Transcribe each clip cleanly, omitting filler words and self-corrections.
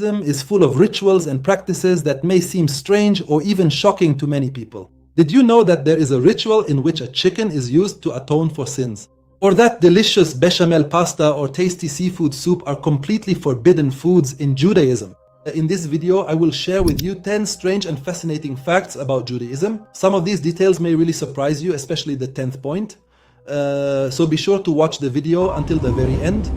Judaism is full of rituals and practices that may seem strange or even shocking to many people. Did you know that there is a ritual in which a chicken is used to atone for sins? Or that delicious bechamel pasta or tasty seafood soup are completely forbidden foods in Judaism? In this video, I will share with you 10 strange and fascinating facts about Judaism. Some of these details may really surprise you, especially the 10th point. So be sure to watch the video until the very end.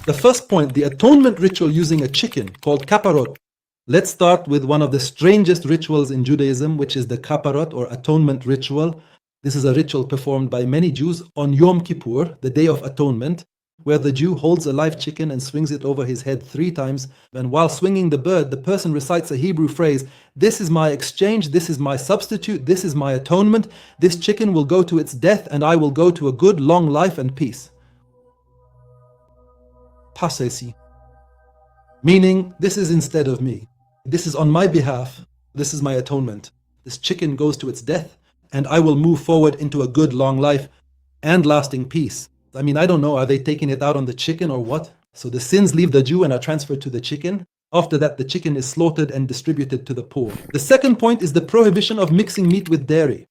The first point, the atonement ritual using a chicken called kaparot. Let's start with one of the strangest rituals in Judaism, which is the kaparot or atonement ritual. This is a ritual performed by many Jews on Yom Kippur, the Day of Atonement, where the Jew holds a live chicken and swings it over his head 3 times. And while swinging the bird, the person recites a Hebrew phrase, "This is my exchange, this is my substitute, this is my atonement. This chicken will go to its death and I will go to a good long life and peace." Pasesi, meaning this is instead of me. This is on my behalf. This is my atonement. This chicken goes to its death and I will move forward into a good long life and lasting peace. I mean, I don't know, are they taking it out on the chicken or what? So the sins leave the Jew and are transferred to the chicken. After that, the chicken is slaughtered and distributed to the poor. The second point is the prohibition of mixing meat with dairy.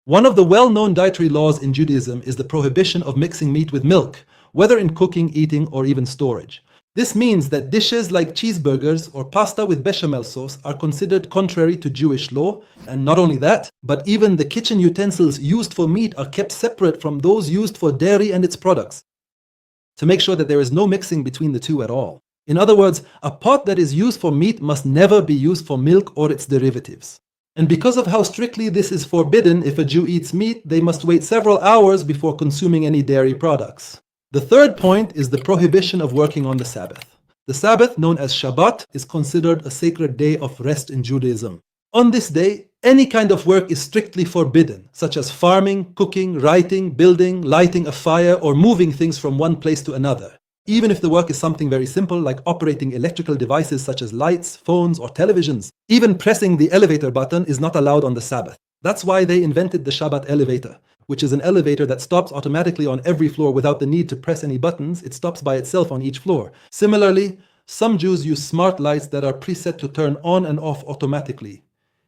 One of the well-known dietary laws in Judaism is the prohibition of mixing meat with milk, whether in cooking, eating, or even storage. This means that dishes like cheeseburgers or pasta with bechamel sauce are considered contrary to Jewish law, and not only that, but even the kitchen utensils used for meat are kept separate from those used for dairy and its products, to make sure that there is no mixing between the two at all. In other words, a pot that is used for meat must never be used for milk or its derivatives. And because of how strictly this is forbidden, if a Jew eats meat, they must wait several hours before consuming any dairy products. The third point is the prohibition of working on the Sabbath. The Sabbath, known as Shabbat, is considered a sacred day of rest in Judaism. On this day, any kind of work is strictly forbidden, such as farming, cooking, writing, building, lighting a fire, or moving things from one place to another. Even if the work is something very simple, like operating electrical devices such as lights, phones, or televisions. Even pressing the elevator button is not allowed on the Sabbath. That's why they invented the Shabbat elevator, which is an elevator that stops automatically on every floor without the need to press any buttons. It stops by itself on each floor. Similarly, some Jews use smart lights that are preset to turn on and off automatically.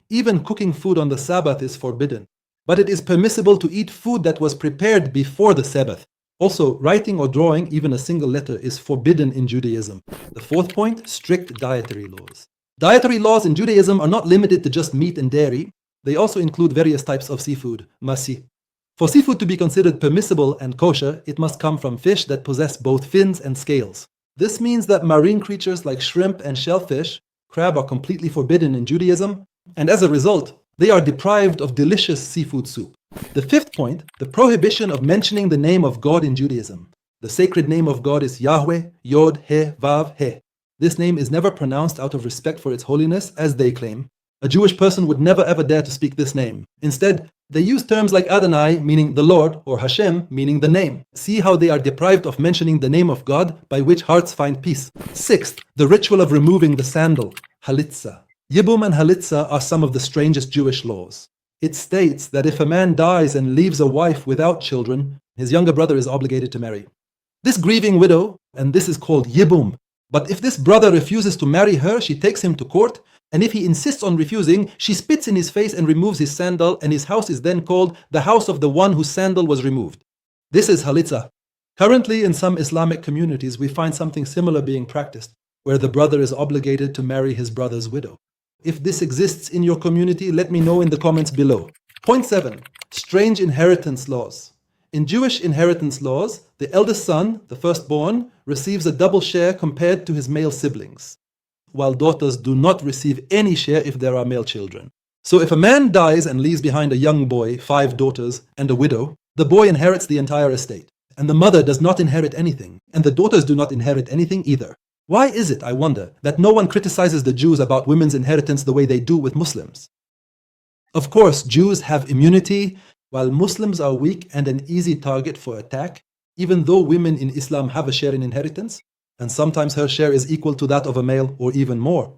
Even cooking food on the Sabbath is forbidden, but it is permissible to eat food that was prepared before the Sabbath. Also, writing or drawing, even a single letter, is forbidden in Judaism. The fourth point, strict dietary laws. Dietary laws in Judaism are not limited to just meat and dairy. They also include various types of seafood, masi. For seafood to be considered permissible and kosher, it must come from fish that possess both fins and scales. This means that marine creatures like shrimp and shellfish, crab, are completely forbidden in Judaism, and as a result, they are deprived of delicious seafood soup. The fifth point, the prohibition of mentioning the name of God in Judaism. The sacred name of God is Yahweh, Yod, He, Vav, He. This name is never pronounced out of respect for its holiness, as they claim. A Jewish person would never ever dare to speak this name. Instead, they use terms like Adonai, meaning the Lord, or Hashem, meaning the name. See how they are deprived of mentioning the name of God, by which hearts find peace. Sixth, the ritual of removing the sandal, halitza. Yibum and halitza are some of the strangest Jewish laws. It states that if a man dies and leaves a wife without children, his younger brother is obligated to marry this grieving widow, and this is called yibum. But if this brother refuses to marry her, she takes him to court, and if he insists on refusing, she spits in his face and removes his sandal, and his house is then called the house of the one whose sandal was removed. This is halitza. Currently, in some Islamic communities, we find something similar being practiced, where the brother is obligated to marry his brother's widow. If this exists in your community, let me know in the comments below. Point 7. Strange inheritance laws. In Jewish inheritance laws, the eldest son, the firstborn, receives a double share compared to his male siblings, while daughters do not receive any share if there are male children. So if a man dies and leaves behind a young boy, 5 daughters, and a widow, the boy inherits the entire estate, and the mother does not inherit anything, and the daughters do not inherit anything either. Why is it, I wonder, that no one criticizes the Jews about women's inheritance the way they do with Muslims? Of course, Jews have immunity, while Muslims are weak and an easy target for attack, even though women in Islam have a share in inheritance, and sometimes her share is equal to that of a male or even more.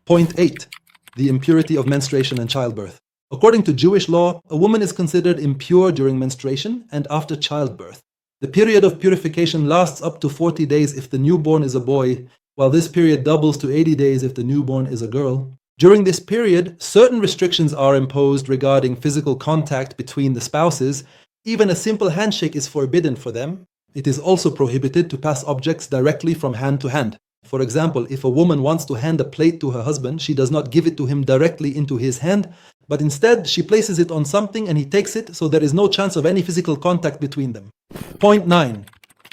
Point 8. The impurity of menstruation and childbirth. According to Jewish law, a woman is considered impure during menstruation and after childbirth. The period of purification lasts up to 40 days if the newborn is a boy, while this period doubles to 80 days if the newborn is a girl. During this period, certain restrictions are imposed regarding physical contact between the spouses. Even a simple handshake is forbidden for them. It is also prohibited to pass objects directly from hand to hand. For example, if a woman wants to hand a plate to her husband, she does not give it to him directly into his hand, but instead she places it on something and he takes it, so there is no chance of any physical contact between them. Point 9.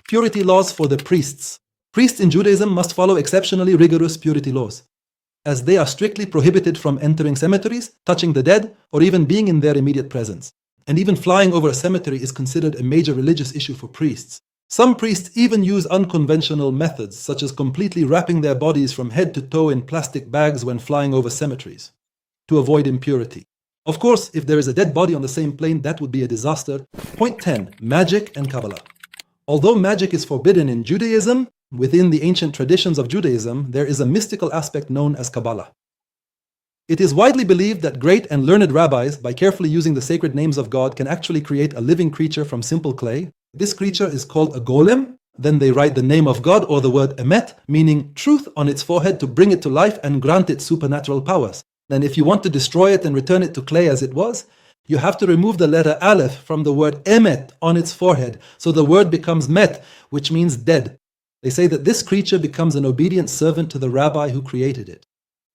Purity laws for the priests. Priests in Judaism must follow exceptionally rigorous purity laws, as they are strictly prohibited from entering cemeteries, touching the dead, or even being in their immediate presence. And even flying over a cemetery is considered a major religious issue for priests. Some priests even use unconventional methods, such as completely wrapping their bodies from head to toe in plastic bags when flying over cemeteries, to avoid impurity. Of course, if there is a dead body on the same plane, that would be a disaster. Point 10. Magic and Kabbalah. Although magic is forbidden in Judaism, within the ancient traditions of Judaism, there is a mystical aspect known as Kabbalah. It is widely believed that great and learned rabbis, by carefully using the sacred names of God, can actually create a living creature from simple clay. This creature is called a golem. Then they write the name of God or the word emet, meaning truth, on its forehead to bring it to life and grant it supernatural powers. Then if you want to destroy it and return it to clay as it was, you have to remove the letter aleph from the word emet on its forehead, so the word becomes met, which means dead. They say that this creature becomes an obedient servant to the rabbi who created it,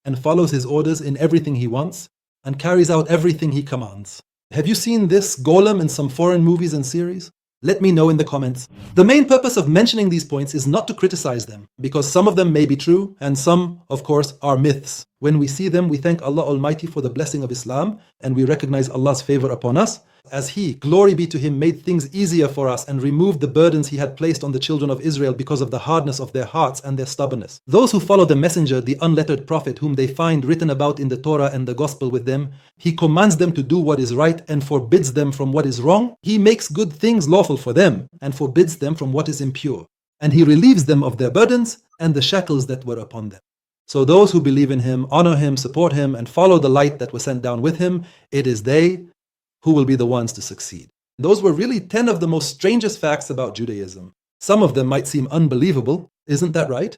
and follows his orders in everything he wants, and carries out everything he commands. Have you seen this golem in some foreign movies and series? Let me know in the comments. The main purpose of mentioning these points is not to criticize them, because some of them may be true, and some, of course, are myths. When we see them, we thank Allah Almighty for the blessing of Islam, and we recognize Allah's favor upon us, as He, glory be to Him, made things easier for us and removed the burdens He had placed on the children of Israel because of the hardness of their hearts and their stubbornness. Those who follow the messenger, the unlettered prophet, whom they find written about in the Torah and the Gospel with them, He commands them to do what is right and forbids them from what is wrong. He makes good things lawful for them and forbids them from what is impure. And He relieves them of their burdens and the shackles that were upon them. So those who believe in Him, honor Him, support Him, and follow the light that was sent down with Him, it is they who will be the ones to succeed. Those were really 10 of the most strangest facts about Judaism. Some of them might seem unbelievable, isn't that right?